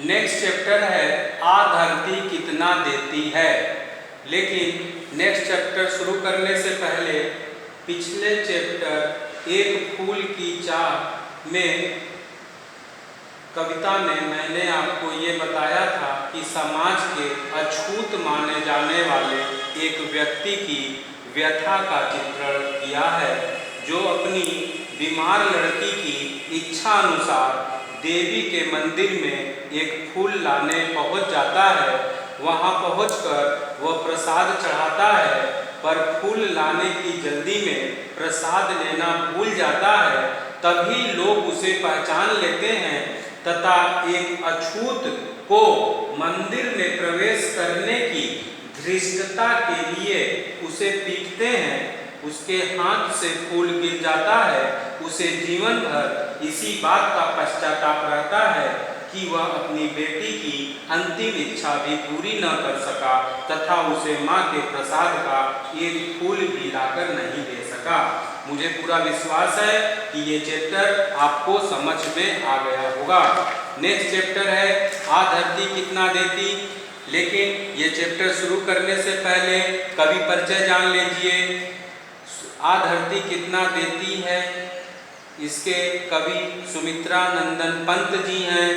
Next chapter है आ धरती कितना देती है। लेकिन नेक्स्ट चैप्टर शुरू करने से पहले पिछले चैप्टर एक फूल की चाह में कविता में मैंने आपको ये बताया था कि समाज के अछूत माने जाने वाले एक व्यक्ति की व्यथा का चित्रण किया है, जो अपनी बीमार लड़की की इच्छा अनुसार देवी के मंदिर में एक फूल लाने पहुंच जाता है। वहां पहुंचकर वह प्रसाद चढ़ाता है, पर फूल लाने की जल्दी में प्रसाद लेना भूल जाता है। तभी लोग उसे पहचान लेते हैं तथा एक अछूत को मंदिर में प्रवेश करने की धृष्टता के लिए उसे पीटते हैं। उसके हाथ से फूल गिर जाता है। उसे जीवन भर इसी बात का पश्चाताप रहता है कि वह अपनी बेटी की अंतिम इच्छा भी पूरी न कर सका तथा उसे माँ के प्रसाद का एक फूल भी लाकर नहीं दे सका। मुझे पूरा विश्वास है कि ये चैप्टर आपको समझ में आ गया होगा। नेक्स्ट चैप्टर है आ धरती कितना देती। लेकिन ये चैप्टर शुरू करने से पहले कवि परिचय जान लीजिए। आ धरती कितना देती है, इसके कवि सुमित्रा नंदन पंत जी हैं।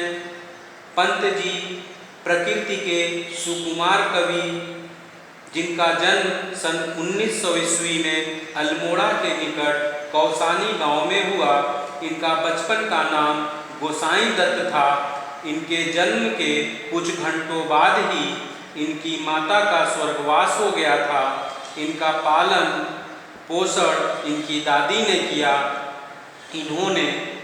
पंत जी प्रकृति के सुकुमार कवि, जिनका जन्म सन 1900 ईस्वी में अल्मोड़ा के निकट कौसानी गांव में हुआ। इनका बचपन का नाम गोसाई दत्त था। इनके जन्म के कुछ घंटों बाद ही इनकी माता का स्वर्गवास हो गया था। इनका पालन पोषण इनकी दादी ने किया। इन्होंने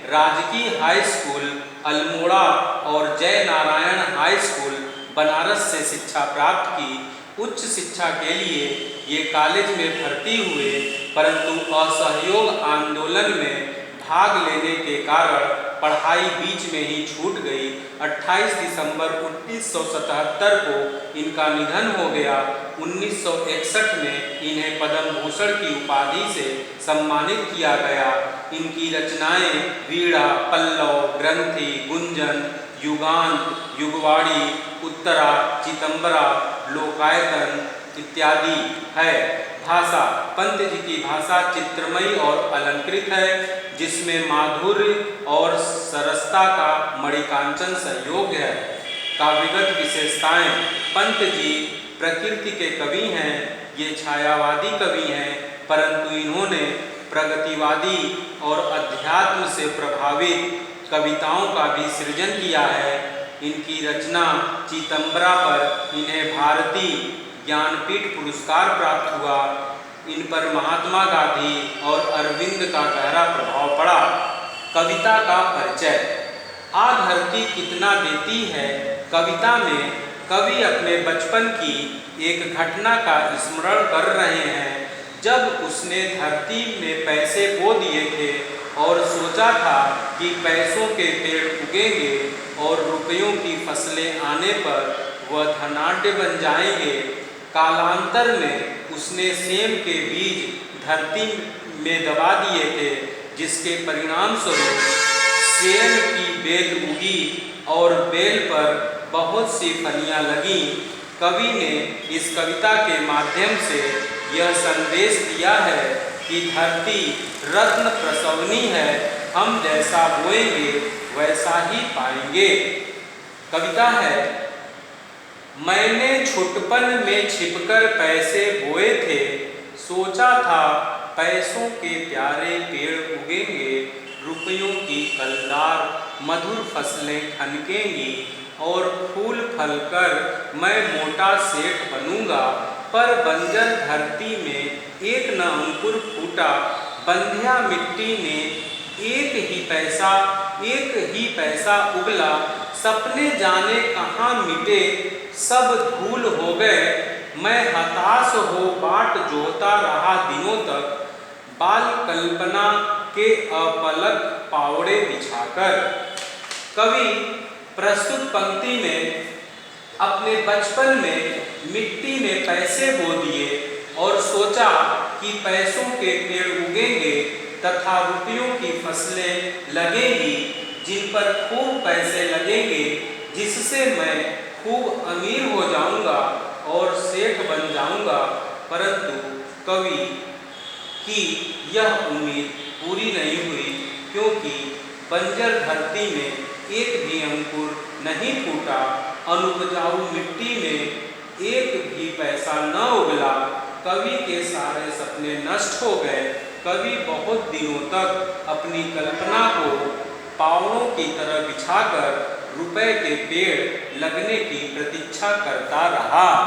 राजकीय हाई स्कूल अल्मोड़ा और जय नारायण हाई स्कूल बनारस से शिक्षा प्राप्त की। उच्च शिक्षा के लिए ये कॉलेज में भर्ती हुए, परंतु असहयोग आंदोलन में भाग लेने के कारण पढ़ाई बीच में ही छूट गई। 28 दिसंबर 1977 को इनका निधन हो गया। 1961 में इन्हें पद्म भूषण की उपाधि से सम्मानित किया गया। इनकी रचनाएं वीणा, पल्लव, ग्रंथि, गुंजन, युगांत, युगवाणी, उत्तरा, चितंबरा, लोकायतन इत्यादि है। भाषा, पंत जी की भाषा चित्रमयी और अलंकृत है, जिसमें माधुर्य और सरसता का मणिकांचन संयोग है। काव्यगत विशेषताएं, पंत जी प्रकृति के कवि हैं। ये छायावादी कवि हैं, परंतु इन्होंने प्रगतिवादी और अध्यात्म से प्रभावित कविताओं का भी सृजन किया है। इनकी रचना चितंबरा पर इन्हें भारतीय ज्ञानपीठ पुरस्कार प्राप्त हुआ। इन पर महात्मा गांधी और अरविंद का गहरा प्रभाव पड़ा। कविता का परिचय। आ धरती कितना देती है कविता में कवि अपने बचपन की एक घटना का स्मरण कर रहे हैं, जब उसने धरती में पैसे बो दिए थे और सोचा था कि पैसों के पेड़ उगेंगे और रुपयों की फसलें आने पर वह धनाढ्य बन जाएंगे। कालांतर में उसने सेम के बीज धरती में दबा दिए थे, जिसके परिणाम स्वरूप सेम की बेल उगी और बेल पर बहुत सी फलियां लगीं। कवि ने इस कविता के माध्यम से यह संदेश दिया है कि धरती रत्न प्रसवनी है, हम जैसा बोएंगे वैसा ही पाएंगे। कविता है, मैंने छुटपन में छिपकर पैसे बोए थे, सोचा था पैसों के प्यारे पेड़ उगेंगे, रुपयों की कलदार मधुर फसलें ठनकेंगी और फूल फल कर मैं मोटा सेठ बनूंगा। पर बंजर धरती में एक न अंकुर फूटा, बंधिया मिट्टी ने एक ही पैसा उगला। सपने जाने कहाँ मिटे, सब धूल हो गए। मैं हताश हो बाट जोहता रहा दिनों तक, बाल कल्पना के अपलक पावड़े बिछाकर। कवि प्रस्तुत पंक्ति में अपने बचपन में मिट्टी में पैसे बो दिए और सोचा कि पैसों के पेड़ उगेंगे तथा रुपयों की फसलें लगेंगी, जिन पर खूब पैसे लगेंगे जिससे मैं खूब अमीर हो जाऊंगा और सेठ बन जाऊंगा। परंतु कवि की यह उम्मीद पूरी नहीं हुई, क्योंकि बंजर धरती में एक भी अंकुर नहीं फूटा, अनुपजाऊ मिट्टी में एक भी पैसा न उगला। कवि के सारे सपने नष्ट हो गए। कवि बहुत दिनों तक अपनी कल्पना को पावड़ों की तरह बिछाकर रुपए के पेड़ लगने की प्रतीक्षा करता रहा।